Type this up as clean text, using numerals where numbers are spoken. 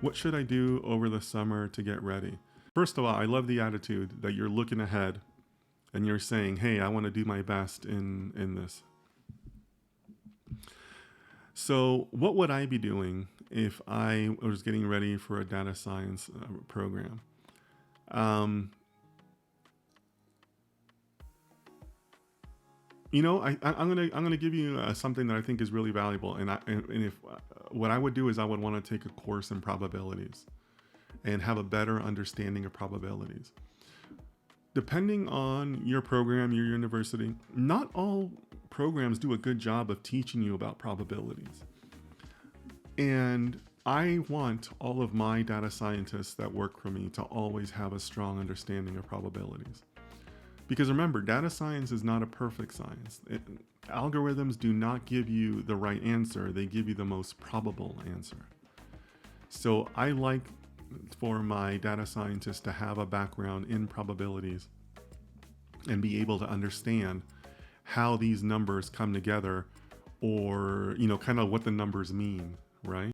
What should I do over the summer to get ready? First of all, I love the attitude that you're looking ahead and you're saying, hey, I want to do my best in this. So what would I be doing if I was getting ready for a data science program? I'm gonna give you something that I think is really valuable, and if what I would do is I would want to take a course in probabilities and have a better understanding of probabilities. Depending on your program, your university, not all programs do a good job of teaching you about probabilities. And I want all of my data scientists that work for me to always have a strong understanding of probabilities. Because remember, data science is not a perfect science. Algorithms do not give you the right answer, they give you the most probable answer. So I like for my data scientists to have a background in probabilities and be able to understand how these numbers come together, or kind of what the numbers mean, right?